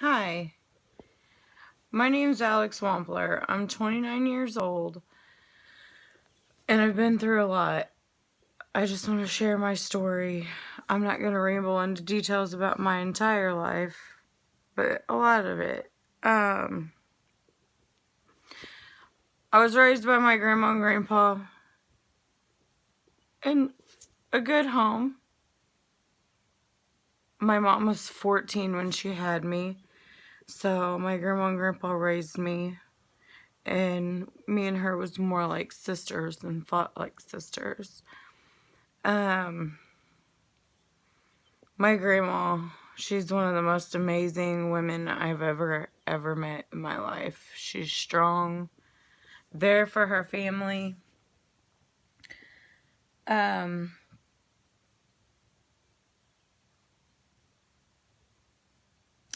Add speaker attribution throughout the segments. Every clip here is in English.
Speaker 1: Hi, my name's Alex Wampler. I'm 29 years old and I've been through a lot. I just want to share my story. I'm not going to ramble into details about my entire life, but a lot of it. I was raised by my grandma and grandpa in a good home. My mom was 14 when she had me, so my grandma and grandpa raised me, and me and her was more like sisters and fought like sisters. Um, My grandma, she's one of the most amazing women I've ever met in my life. She's strong, there for her family. Um,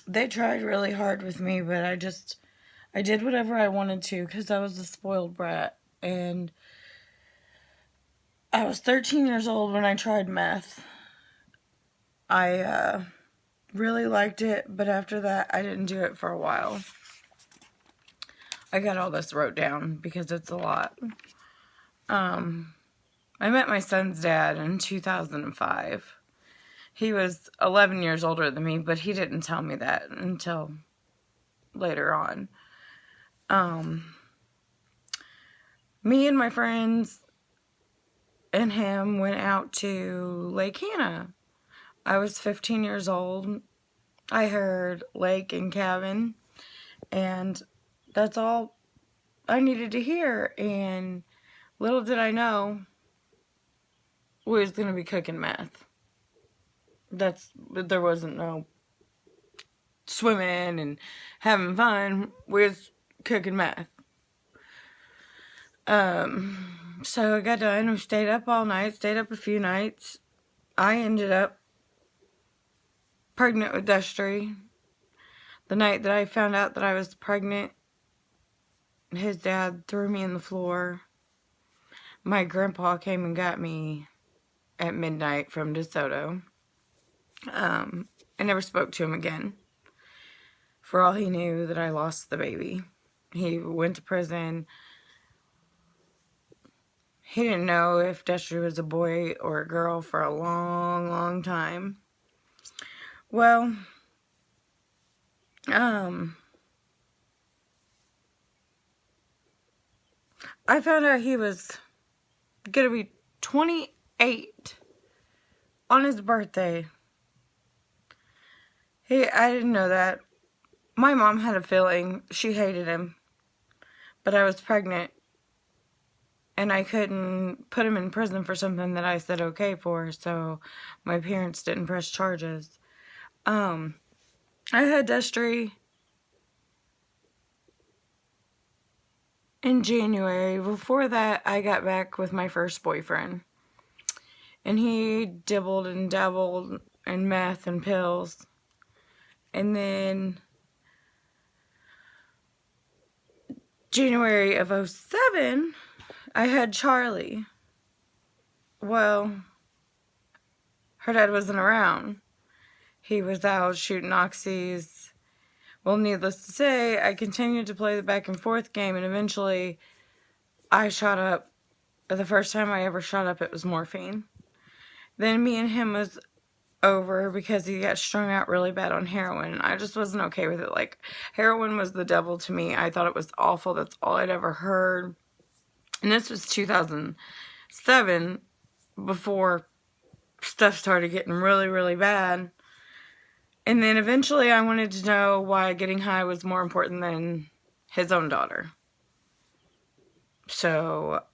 Speaker 1: they tried really hard with me, but I did whatever I wanted to because I was a spoiled brat. And I was 13 years old when I tried meth. I really liked it, but after that, I didn't do it for a while. I got all this wrote down because it's a lot. I met my son's dad in 2005. He was 11 years older than me, but he didn't tell me that until later on. Me and my friends and him went out to Lake Hanna. I was 15 years old. I heard lake and cabin, and that's all I needed to hear. And little did I know we was going to be cooking meth. There wasn't no swimming and having fun. We was cooking meth. So I got done. We stayed up all night, stayed up a few nights. I ended up pregnant with Destry. The night that I found out that I was pregnant, his dad threw me in the floor. My grandpa came and got me at midnight from DeSoto. I never spoke to him again. For all he knew that I lost the baby. He went to prison. He didn't know if Destry was a boy or a girl for a long, long time. Well, I found out he was gonna be 28 on his birthday. I didn't know that. My mom had a feeling she hated him, but I was pregnant and I couldn't put him in prison for something that I said okay for, so my parents didn't press charges. I had Destry in January. Before that, I got back with my first boyfriend, and he dibbled and dabbled in meth and pills. And then January of 07, I had Charlie. Well, her dad wasn't around. He was out shooting oxys. Well, needless to say, I continued to play the back and forth game, and eventually I shot up. The first time I ever shot up, it was morphine. Then me and him was over because he got strung out really bad on heroin. I just wasn't okay with it. Like, heroin was the devil to me. I thought it was awful. That's all I'd ever heard. And this was 2007, before stuff started getting really, really bad. And then eventually I wanted to know why getting high was more important than his own daughter. So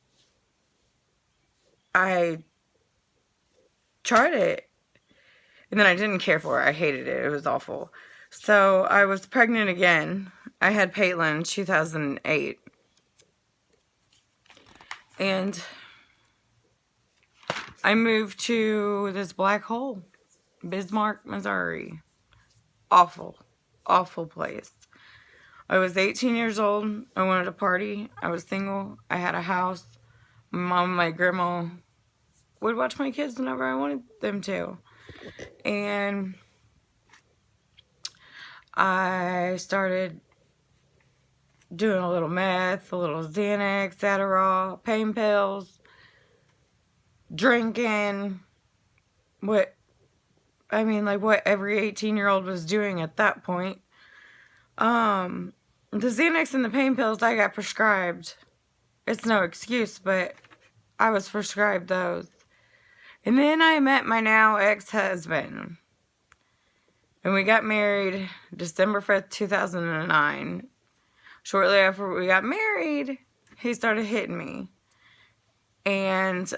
Speaker 1: I tried it. And then I didn't care for it. I hated it. It was awful. So I was pregnant again. I had Peyton in 2008. And I moved to this black hole, Bismarck, Missouri. Awful, awful place. I was 18 years old. I wanted to party. I was single. I had a house. My mom and my grandma would watch my kids whenever I wanted them to. And I started doing a little meth, a little Xanax, Adderall, pain pills, drinking, what every 18-year-old was doing at that point. The Xanax and the pain pills I got prescribed. It's no excuse, but I was prescribed those. And then I met my now ex-husband. And we got married December 5th, 2009. Shortly after we got married, he started hitting me. And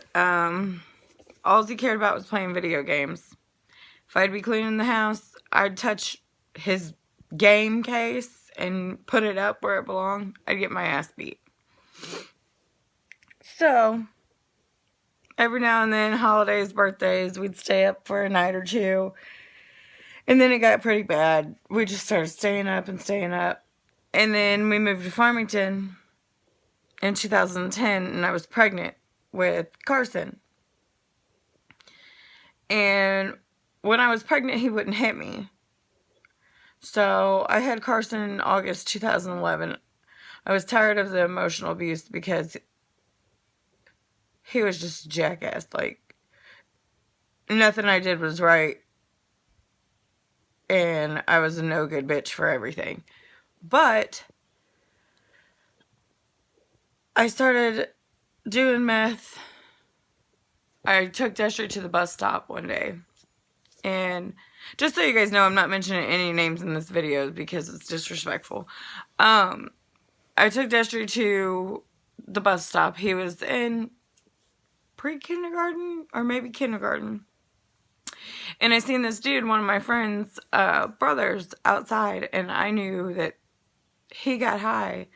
Speaker 1: all he cared about was playing video games. If I'd be cleaning the house, I'd touch his game case and put it up where it belonged. I'd get my ass beat. So, every now and then, holidays, birthdays, we'd stay up for a night or two. And then it got pretty bad. We just started staying up and staying up. And then we moved to Farmington in 2010, and I was pregnant with Carson. And when I was pregnant, he wouldn't hit me. So I had Carson in August 2011. I was tired of the emotional abuse because he was just a jackass. Like, nothing I did was right. And I was a no good bitch for everything. But I started doing meth. I took Destry to the bus stop one day. And just so you guys know, I'm not mentioning any names in this video because it's disrespectful. I took Destry to the bus stop. He was in pre-kindergarten or maybe kindergarten. And I seen this dude, one of my friend's brothers, outside. And I knew that he got high.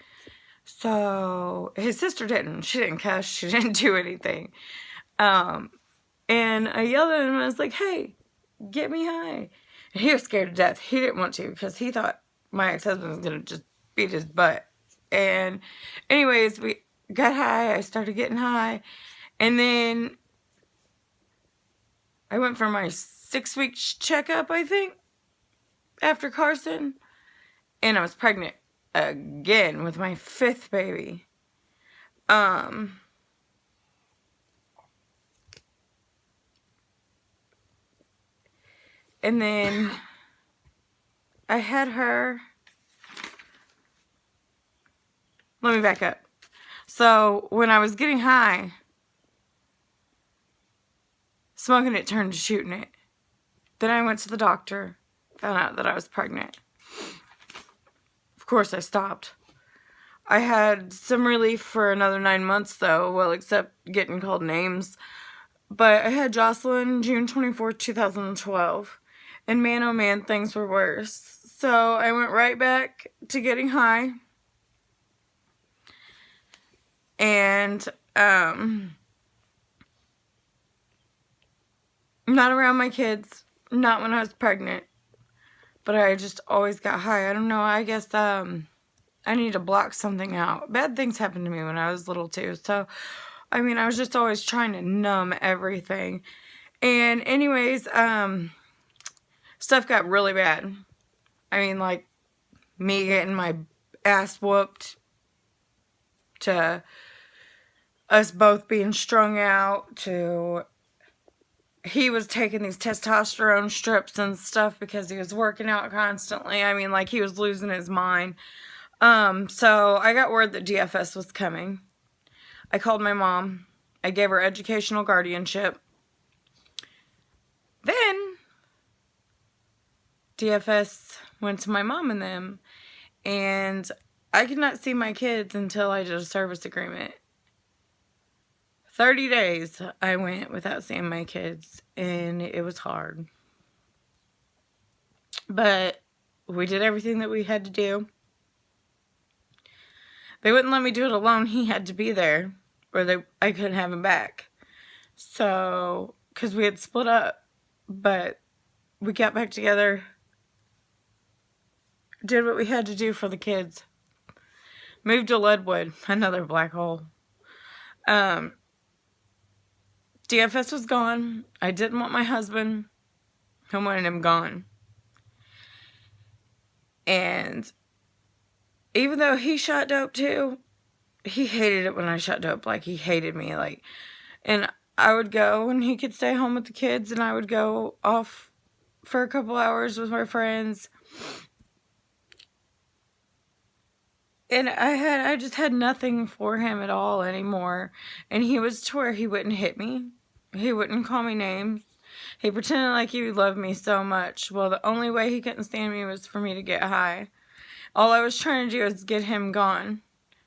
Speaker 1: So his sister didn't. She didn't cuss. She didn't do anything. And I yelled at him and I was like, hey, get me high. And he was scared to death. He didn't want to because he thought my ex-husband was going to just beat his butt. And anyways, we got high. I started getting high. And then I went for my 6-week checkup, I think, after Carson. And I was pregnant again with my 5th baby. And then I had her. Let me back up. So when I was getting high, smoking it turned to shooting it. Then I went to the doctor, found out that I was pregnant. Of course I stopped. I had some relief for another 9 months though, well, except getting called names. But I had Jocelyn June 24th, 2012. And man, oh man, things were worse. So I went right back to getting high. And, not around my kids. Not when I was pregnant. But I just always got high. I don't know, I guess, I need to block something out. Bad things happened to me when I was little too. So, I mean, I was just always trying to numb everything. And anyways, stuff got really bad. I mean, like, me getting my ass whooped, to us both being strung out, to he was taking these testosterone strips and stuff because he was working out constantly. I mean, like, he was losing his mind. So I got word that DFS was coming. I called my mom. I gave her educational guardianship. Then DFS went to my mom and them, and I could not see my kids until I did a service agreement. 30 days I went without seeing my kids, and it was hard. But we did everything that we had to do. They wouldn't let me do it alone. He had to be there, or I couldn't have him back. So, because we had split up, but we got back together, did what we had to do for the kids. Moved to Leadwood, another black hole. DFS was gone. I didn't want my husband. I wanted him gone. And even though he shot dope too, he hated it when I shot dope. Like, he hated me. Like, and I would go and he could stay home with the kids, and I would go off for a couple hours with my friends. And I just had nothing for him at all anymore. And he was to where he wouldn't hit me. He wouldn't call me names. He pretended like he loved me so much. Well, the only way he couldn't stand me was for me to get high. All I was trying to do was get him gone.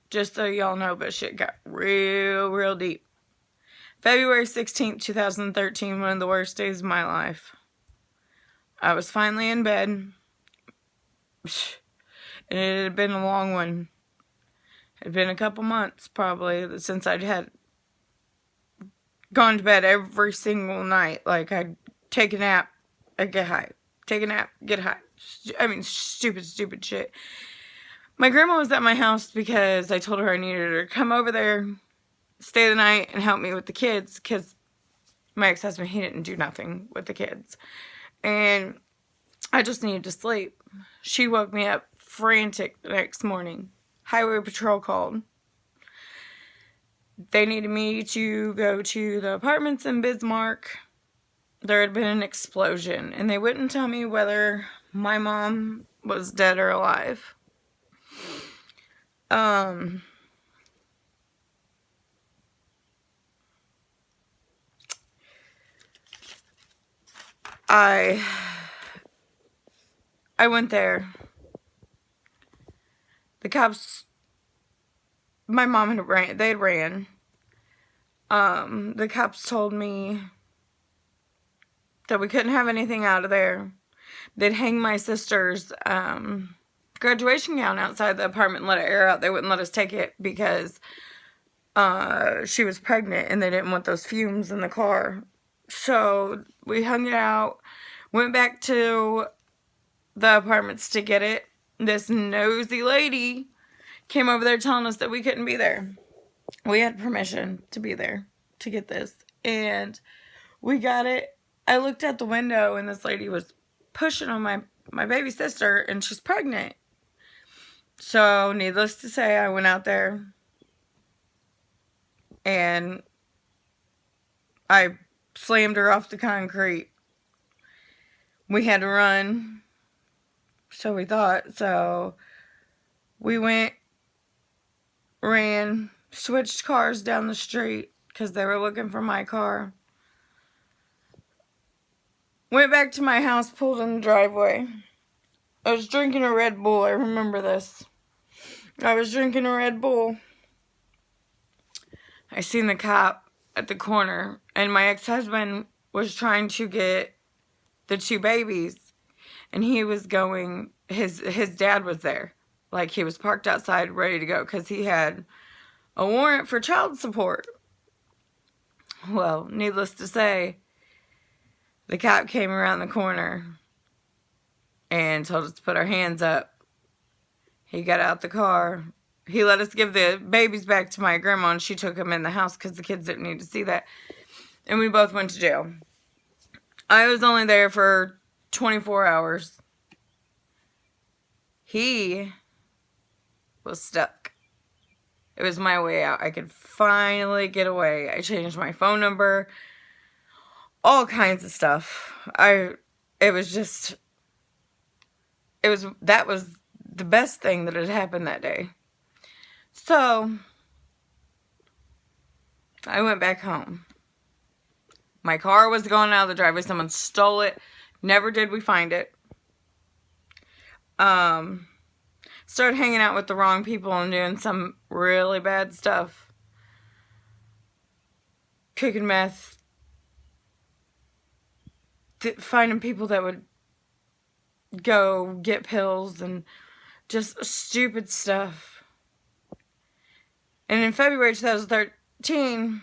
Speaker 1: Just so y'all know, but shit got real deep. February 16th, 2013, one of the worst days of my life. I was finally in bed. And it had been a long one. It had been a couple months, probably, since I'd had gone to bed every single night. Like, I'd take a nap, I'd get high. Take a nap, get high. I mean, stupid shit. My grandma was at my house because I told her I needed her to come over there, stay the night, and help me with the kids, because my ex-husband, he didn't do nothing with the kids. And I just needed to sleep. She woke me up frantic the next morning. Highway Patrol called. They needed me to go to the apartments in Bismarck. There had been an explosion, and they wouldn't tell me whether my mom was dead or alive. I went there. The cops, my mom had ran, they ran. The cops told me that we couldn't have anything out of there. They'd hang my sister's graduation gown outside the apartment and let it air out. They wouldn't let us take it because she was pregnant and they didn't want those fumes in the car. So we hung it out, went back to the apartments to get it. This nosy lady came over there telling us that we couldn't be there. We had permission to be there to get this. And we got it. I looked out the window and this lady was pushing on my baby sister, and she's pregnant. So, needless to say, I went out there and I slammed her off the concrete. We had to run. So we thought. So we went, ran, switched cars down the street because they were looking for my car. Went back to my house, pulled in the driveway. I was drinking a Red Bull. I remember this. I was drinking a Red Bull. I seen the cop at the corner, and my ex-husband was trying to get the two babies, and he was going, his dad was there. Like, he was parked outside ready to go because he had a warrant for child support. Well, needless to say, the cop came around the corner and told us to put our hands up. He got out the car. He let us give the babies back to my grandma, and she took them in the house because the kids didn't need to see that. And we both went to jail. I was only there for 24 hours. He was stuck. It was my way out. I could finally get away. I changed my phone number. All kinds of stuff. That was the best thing that had happened that day. So, I went back home. My car was going out of the driveway. Someone stole it. Never did we find it. Started hanging out with the wrong people and doing some really bad stuff. Cooking meth. Finding people that would go get pills and just stupid stuff. And in February 2013,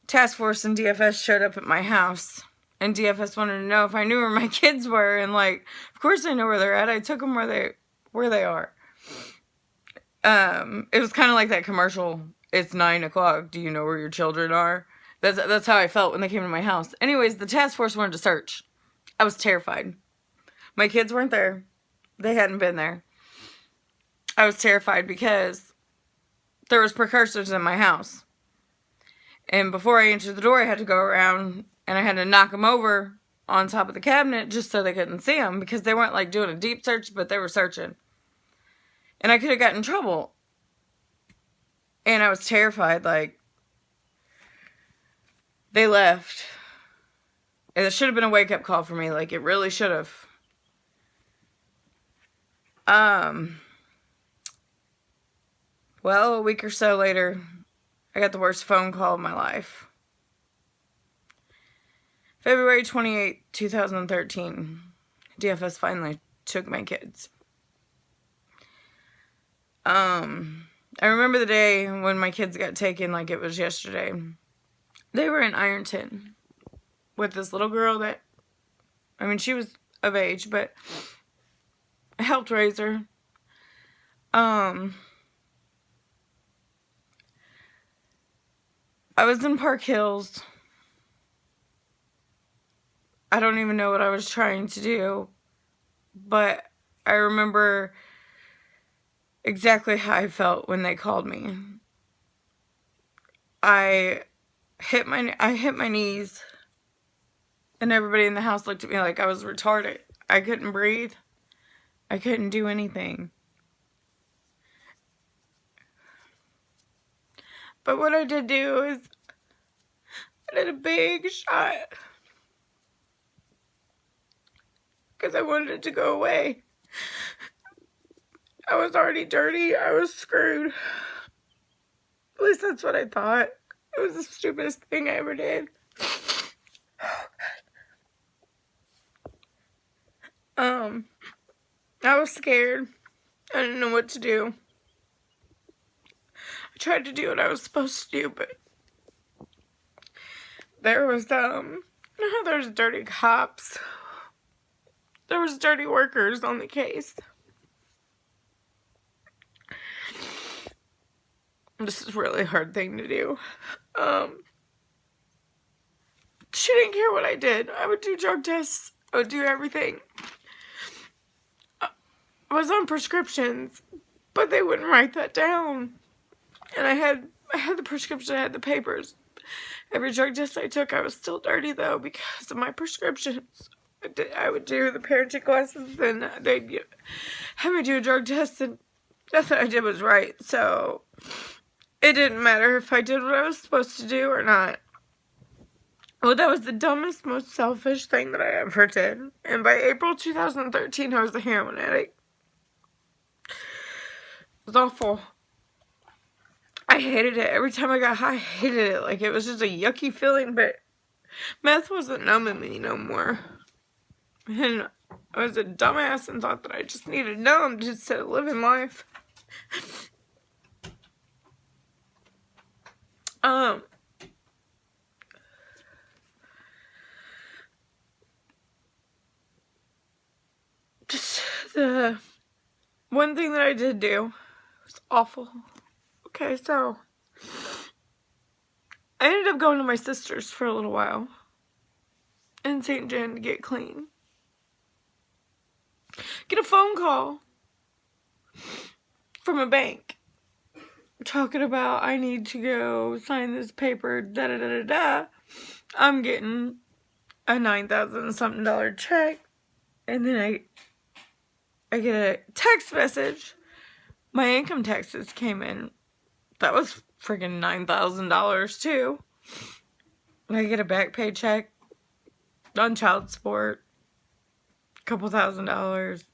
Speaker 1: Task Force and DFS showed up at my house. And DFS wanted to know if I knew where my kids were. And, like, of course I know where they're at. I took them where they are. It was kind of like that commercial, it's 9 o'clock, do you know where your children are? That's how I felt when they came to my house. Anyways, the task force wanted to search. I was terrified. My kids weren't there. they hadn't been there. I was terrified because there was precursors in my house. And before I entered the door, I had to go around and I had to knock them over on top of the cabinet just so they couldn't see them, because they weren't like doing a deep search, but they were searching. And I could have gotten in trouble. And I was terrified. Like, they left. And it should have been a wake-up call for me. Like, it really should have. Well, a week or so later, I got the worst phone call of my life. February 28, 2013. DFS finally took my kids. I remember the day when my kids got taken like it was yesterday. They were in Ironton with this little girl that, I mean, she was of age, but I helped raise her. I was in Park Hills. I don't even know what I was trying to do, but I remember exactly how I felt when they called me. I hit my knees, and everybody in the house looked at me like I was retarded. I couldn't breathe. I couldn't do anything. But what I did do is I did a big shot because I wanted it to go away. I was already dirty. I was screwed. At least that's what I thought. It was the stupidest thing I ever did. I was scared. I didn't know what to do. I tried to do what I was supposed to do, but there was, there's dirty cops. There was dirty workers on the case. This is a really hard thing to do. She didn't care what I did. I would do drug tests. I would do everything. I was on prescriptions, but they wouldn't write that down. And I had the prescription, I had the papers. Every drug test I took, I was still dirty, though, because of my prescriptions. I would do the parenting classes, and they'd have me do a drug test, and nothing I did was right. So it didn't matter if I did what I was supposed to do or not. Well, that was the dumbest, most selfish thing that I ever did. And by April 2013, I was a heroin addict. It was awful. I hated it. Every time I got high, I hated it. Like, it was just a yucky feeling, but meth wasn't numbing me no more. And I was a dumbass and thought that I just needed numb instead of living life. Just the one thing that I did do was awful. Okay, so I ended up going to my sister's for a little while in St. John to get clean. Get a phone call from a bank talking about I need to go sign this paper, da-da-da-da-da. I'm getting a $9,000 something check, and then I get a text message. My income taxes came in. That was freaking $9,000 too. I get a back pay check on child support, a couple $1,000s.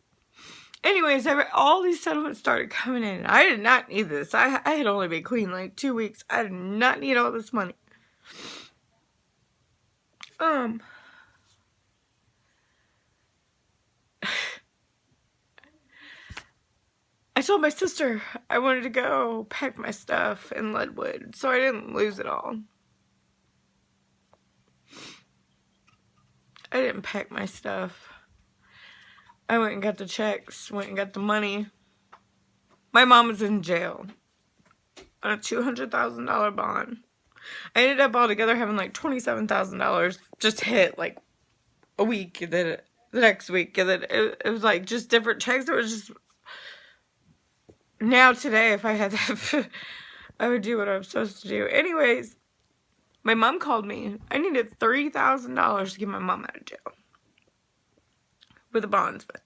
Speaker 1: Anyways, all these settlements started coming in. I did not need this. I had only been clean like 2 weeks. I did not need all this money. I told my sister I wanted to go pack my stuff in Leadwood, so I didn't lose it all. I didn't pack my stuff. I went and got the checks, went and got the money. My mom was in jail on a $200,000 bond. I ended up altogether having like $27,000 just hit like a week that the next week. And then it was like just different checks. It was just, now today, if I had that, I would do what I'm supposed to do. Anyways, my mom called me. I needed $3,000 to get my mom out of jail with a bondsman.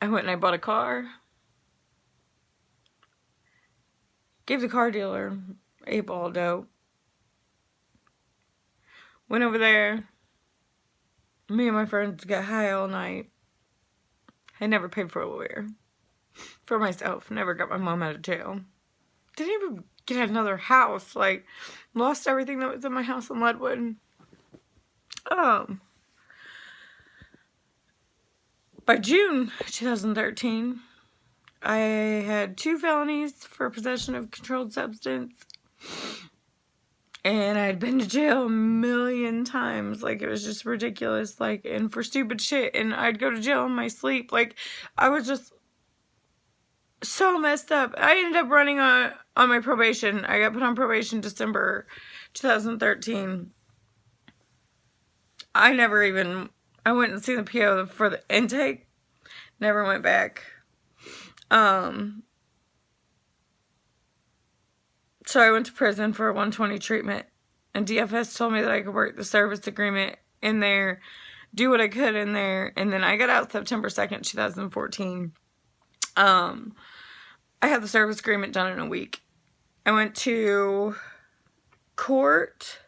Speaker 1: I went and I bought a car. Gave the car dealer 8-ball dope. Went over there. Me and my friends got high all night. I never paid for a lawyer. For myself. Never got my mom out of jail. Didn't even get another house. Like, lost everything that was in my house in Leadwood. By June 2013, I had 2 felonies for possession of a controlled substance. And I'd been to jail a million times. Like, it was just ridiculous. Like, and for stupid shit. And I'd go to jail in my sleep. Like, I was just so messed up. I ended up running on my probation. I got put on probation December 2013. I went and seen the PO for the intake. Never went back. So I went to prison for a 120 treatment. And DFS told me that I could work the service agreement in there, do what I could in there. And then I got out September 2nd, 2014. I had the service agreement done in a week. I went to court.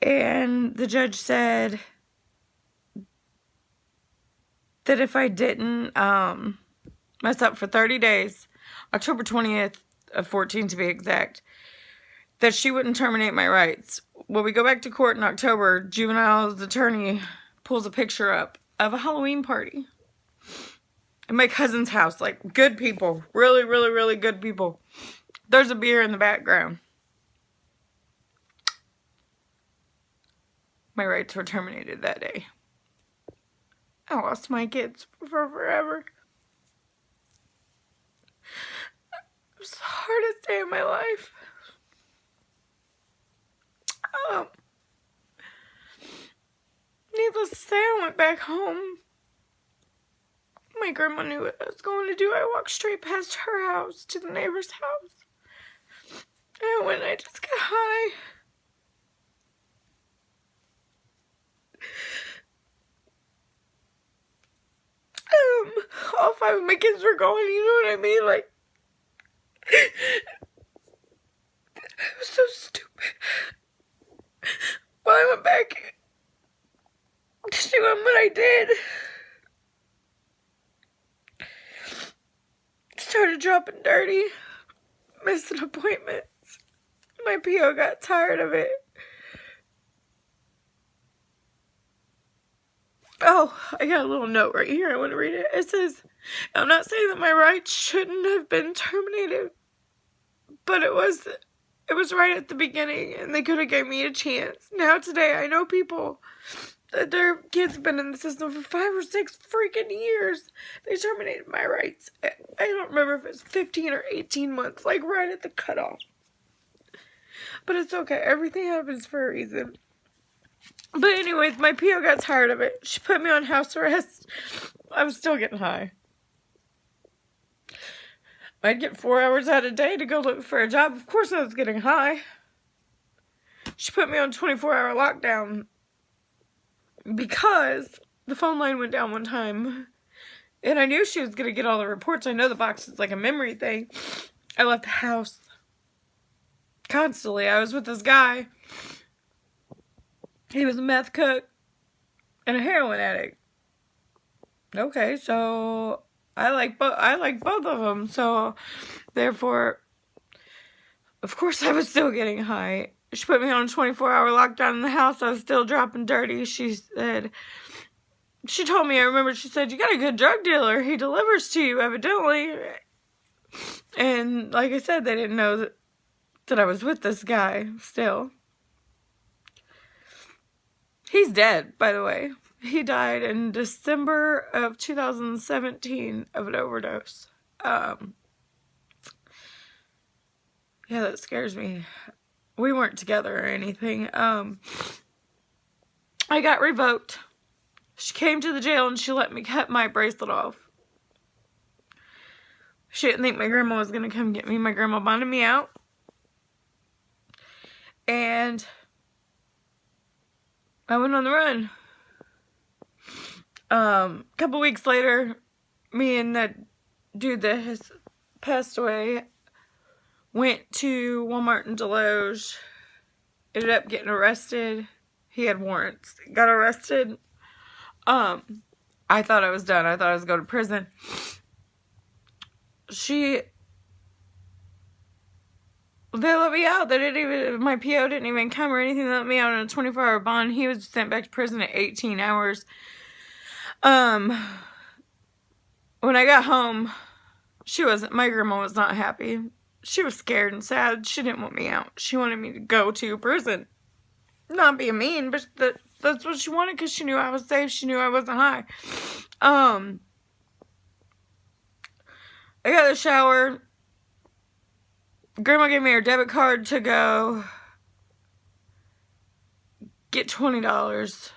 Speaker 1: And the judge said that if I didn't mess up for 30 days, October 20th of 14 to be exact, that she wouldn't terminate my rights. When we go back to court in October, juvenile's attorney pulls a picture up of a Halloween party in my cousin's house. Like, good people. Really, really, really good people. There's a beer in the background. My rights were terminated that day. I lost my kids for forever. It was the hardest day of my life. Needless to say, I went back home. My grandma knew what I was going to do. I walked straight past her house to the neighbor's house. And I went and I just got high. All 5 of my kids were going, you know what I mean? Like, it was so stupid. Well, I went back to do what I did. Started dropping dirty, missing appointments. My PO got tired of it. Oh, I got a little note right here. I want to read it. It says, I'm not saying that my rights shouldn't have been terminated, but it was right at the beginning, and they could have gave me a chance. Now today, I know people that their kids have been in the system for 5 or 6 freaking years. They terminated my rights. I don't remember if it's 15 or 18 months, like right at the cutoff. But it's okay. Everything happens for a reason. But anyways, my PO got tired of it. She put me on house arrest. I was still getting high. I'd get 4 hours out a day to go look for a job. Of course I was getting high. She put me on 24-hour lockdown because the phone line went down one time. And I knew she was going to get all the reports. I know the box is like a memory thing. I left the house constantly. I was with this guy. He was a meth cook and a heroin addict. Okay, so I like both of them. So therefore, of course, I was still getting high. She put me on a 24-hour lockdown in the house. I was still dropping dirty. She told me, I remember she said, you got a good drug dealer. He delivers to you, evidently. And like I said, they didn't know that I was with this guy still. He's dead, by the way. He died in December of 2017 of an overdose. Yeah, that scares me. We weren't together or anything. I got revoked. She came to the jail and she let me cut my bracelet off. She didn't think my grandma was going to come get me. My grandma bonded me out. And I went on the run. A couple weeks later, me and that dude that has passed away went to Walmart in Deloge. Ended up getting arrested. He had warrants. Got arrested. I thought I was done. I thought I was going to prison. They let me out. They didn't even, my PO didn't even come or anything. They let me out on a 24-hour bond. He was sent back to prison at 18 hours. When I got home, my grandma was not happy. She was scared and sad. She didn't want me out. She wanted me to go to prison. Not being mean, but that's what she wanted because she knew I was safe. She knew I wasn't high. I got a shower. Grandma gave me her debit card to go get $20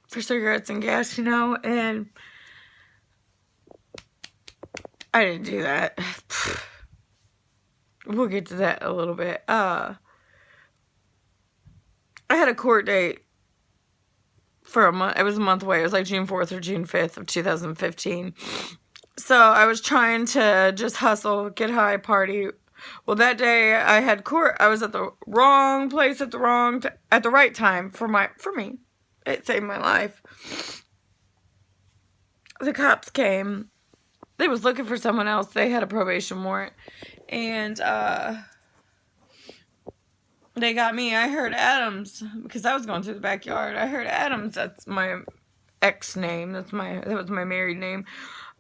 Speaker 1: for cigarettes and gas, you know, and I didn't do that. We'll get to that a little bit. I had a court date for a month. It was a month away. It was like June 4th or June 5th of 2015. So I was trying to just hustle, get high, party. Well, that day I had court. I was at the wrong place at the right time for me. It saved my life. The cops came. They was looking for someone else. They had a probation warrant. And they got me. I heard Adams because I was going through the backyard. I heard Adams. That's my ex name. That was my married name.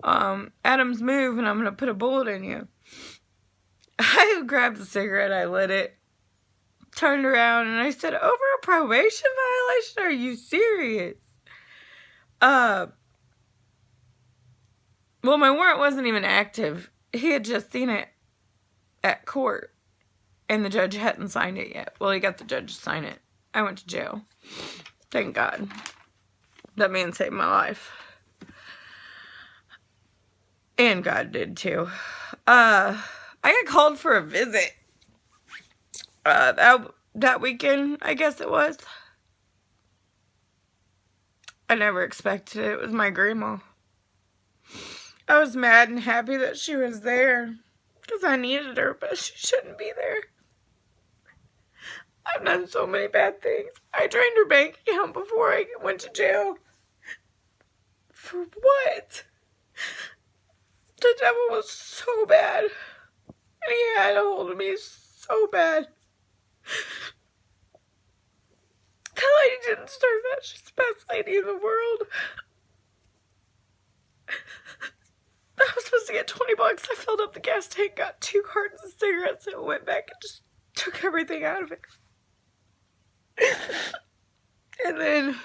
Speaker 1: Adams, move and I'm going to put a bullet in you. I grabbed the cigarette, I lit it, turned around, and I said, over a probation violation? Are you serious? Well, my warrant wasn't even active. He had just seen it at court, and the judge hadn't signed it yet. Well, he got the judge to sign it. I went to jail. Thank God. That man saved my life. And God did too. I got called for a visit. That weekend, I guess it was. I never expected it. It was my grandma. I was mad and happy that she was there. Because I needed her, but she shouldn't be there. I've done so many bad things. I drained her bank account before I went to jail. For what? The devil was so bad. And he had a hold of me so bad. That lady didn't deserve that. She's the best lady in the world. I was supposed to get $20. I filled up the gas tank, got 2 cartons of cigarettes, and went back and just took everything out of it. And then,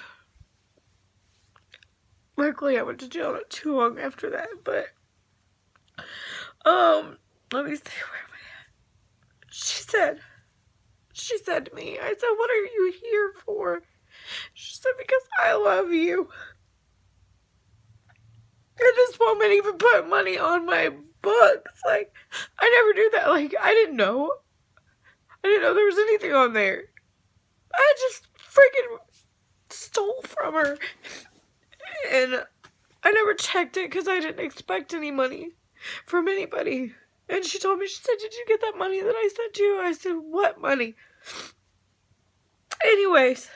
Speaker 1: luckily I went to jail not too long after that, but, let me see, where am I at? She said to me, I said, what are you here for? She said, because I love you. And this woman even put money on my books. Like, I never do that. Like, I didn't know there was anything on there. I just freaking stole from her. And I never checked it because I didn't expect any money from anybody. And she told me, she said, did you get that money that I sent you? I said, what money? Anyways,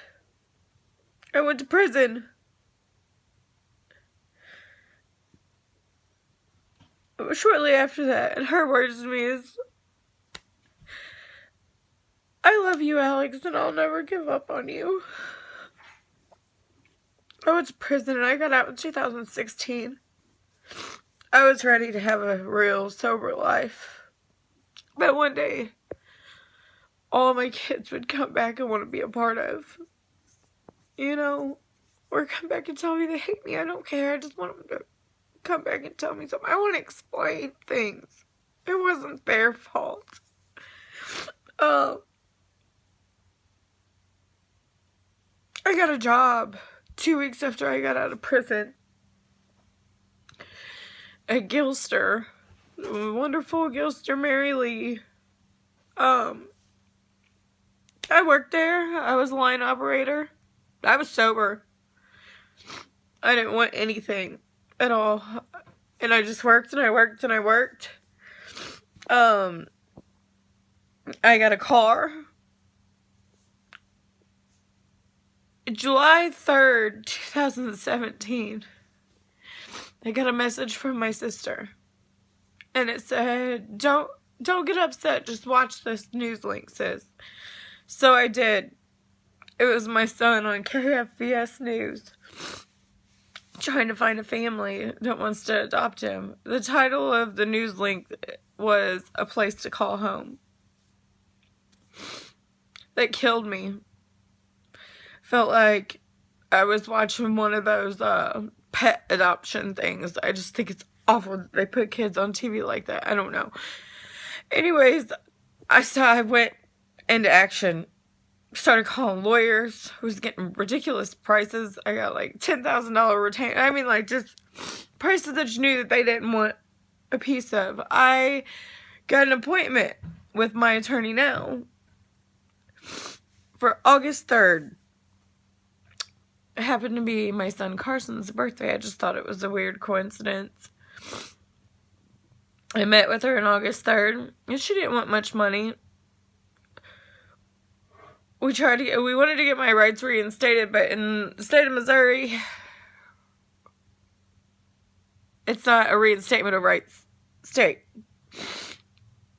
Speaker 1: I went to prison. Shortly after that, and her words to me is, I love you, Alex, and I'll never give up on you. I went to prison and I got out in 2016. I was ready to have a real sober life. But one day, all my kids would come back and want to be a part of. You know, or come back and tell me they hate me. I don't care. I just want them to come back and tell me something. I want to explain things. It wasn't their fault. I got a job 2 weeks after I got out of prison at Gilster. Wonderful Gilster Mary Lee. I worked there. I was a line operator. I was sober. I didn't want anything at all. And I just worked and I worked and I worked. I got a car. July 3rd, 2017. I got a message from my sister. And it said, don't get upset, just watch this news link, sis. So I did. It was my son on KFVS News trying to find a family that wants to adopt him. The title of the news link was A Place to Call Home. That killed me. Felt like I was watching one of those pet adoption things. I just think it's awful that they put kids on TV like that. I don't know. Anyways, I went into action. Started calling lawyers. Was getting ridiculous prices. I got like $10,000 retainer. I mean, like, just prices that you knew that they didn't want a piece of. I got an appointment with my attorney now for August 3rd. It happened to be my son Carson's birthday. I just thought it was a weird coincidence. I met with her on August 3rd, and she didn't want much money. We wanted to get my rights reinstated, but in the state of Missouri, it's not a reinstatement of rights state.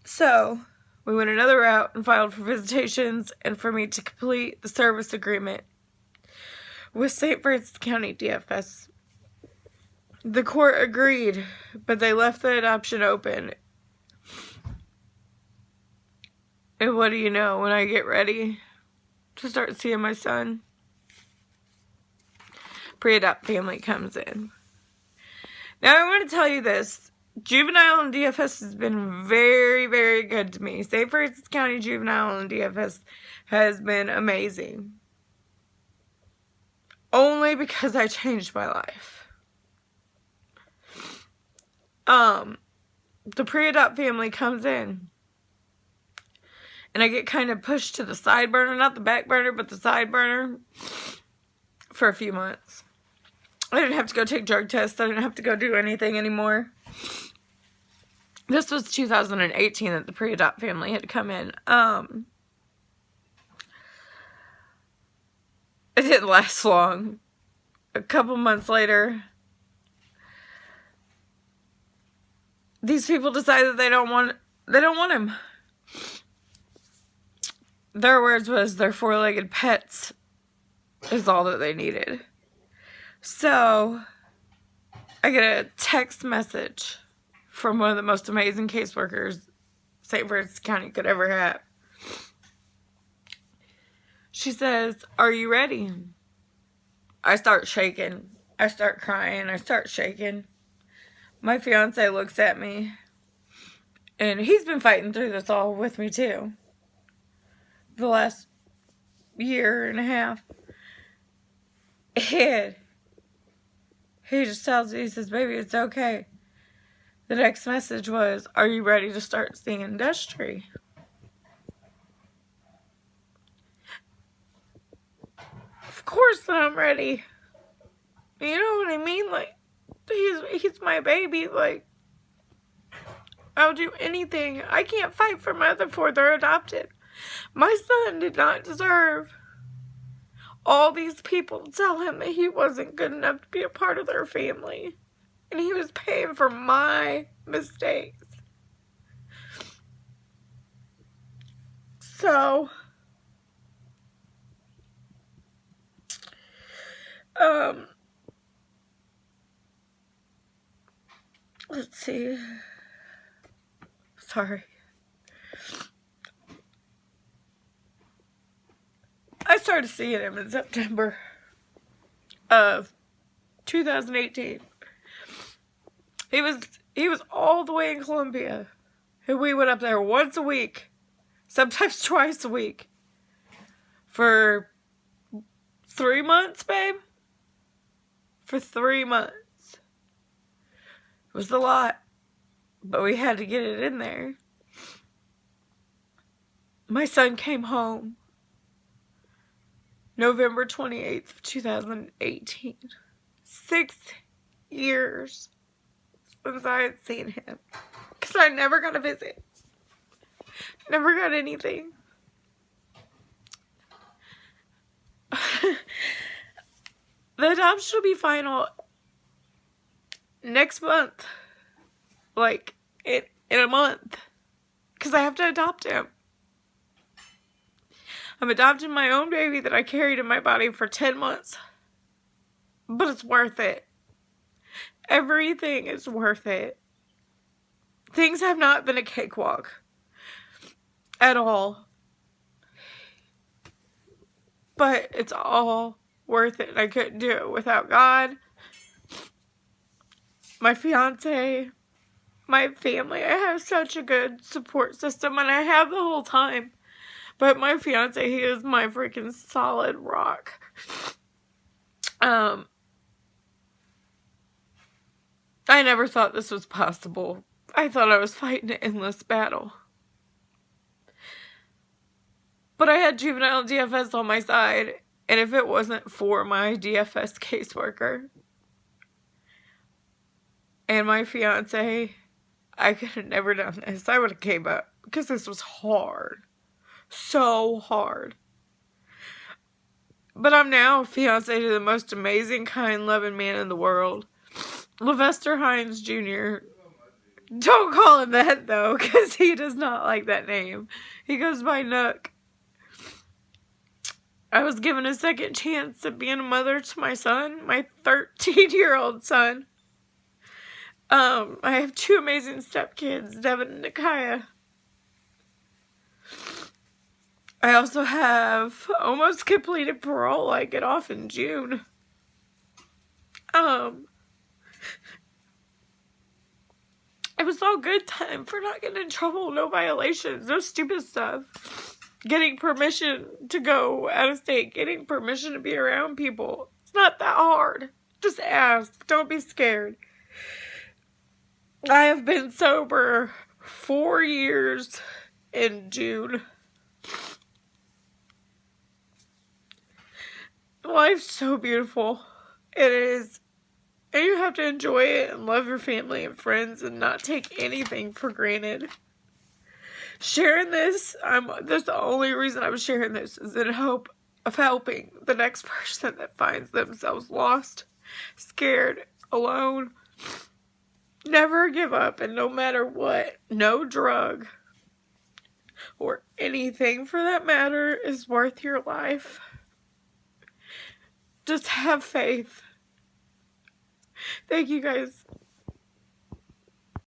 Speaker 1: So, we went another route and filed for visitations and for me to complete the service agreement with St. Francis County DFS. The court agreed, but they left the adoption open. And what do you know, when I get ready to start seeing my son, pre-adopt family comes in. Now I want to tell you this. Juvenile and DFS has been very, very good to me. St. Francis County Juvenile and DFS has been amazing. Only because I changed my life. The pre-adopt family comes in. And I get kind of pushed to the side burner, not the back burner, but the side burner for a few months. I didn't have to go take drug tests. I didn't have to go do anything anymore. This was 2018 that the pre-adopt family had come in. It didn't last long. A couple months later, these people decided they don't want him. Their words was their four-legged pets is all that they needed. So, I get a text message from one of the most amazing caseworkers St. Francis County could ever have. She says, "Are you ready?" I start shaking. I start crying. I start shaking. My fiance looks at me, and he's been fighting through this all with me too. The last year and a half. And he just tells me, he says, "Baby, it's okay." The next message was, "Are you ready to start seeing Destry?" Of course I'm ready. You know what I mean? Like, he's my baby. Like, I'll do anything. I can't fight for my other four. They're adopted. My son did not deserve all these people to tell him that he wasn't good enough to be a part of their family. And he was paying for my mistakes. So, let's see. Sorry. I started seeing him in September of 2018. He was all the way in Columbia. And we went up there once a week sometimes twice a week for 3 months, babe. For 3 months. It was a lot, but we had to get it in there. My son came home November 28th, 2018. 6 years since I had seen him. Because I never got a visit. Never got anything. The adoption will be final next month. Like, in a month. Because I have to adopt him. I'm adopting my own baby that I carried in my body for 10 months. But it's worth it. Everything is worth it. Things have not been a cakewalk. At all. But it's all worth it. I couldn't do it without God, my fiance, my family. I have such a good support system, and I have the whole time. But my fiance, he is my freaking solid rock. I never thought this was possible. I thought I was fighting an endless battle. But I had juvenile DFS on my side, and if it wasn't for my DFS caseworker and my fiance, I could have never done this. I would have gave up because this was hard. So hard. But I'm now fiance to the most amazing, kind, loving man in the world. Levester Hines Jr. Don't call him that, though, because he does not like that name. He goes by Nook. I was given a second chance at being a mother to my son, my 13-year-old son. I have 2 amazing stepkids, Devin and Nikaya. I also have almost completed parole. I get off in June. It was all good time for not getting in trouble, no violations, no stupid stuff. Getting permission to go out of state, getting permission to be around people. It's not that hard. Just ask. Don't be scared. I have been sober 4 years in June. Life's so beautiful. It is. And you have to enjoy it and love your family and friends and not take anything for granted. Sharing this, that's the only reason I'm sharing this, is in hope of helping the next person that finds themselves lost, scared, alone. Never give up, and no matter what, no drug or anything for that matter is worth your life. Just have faith. Thank you guys.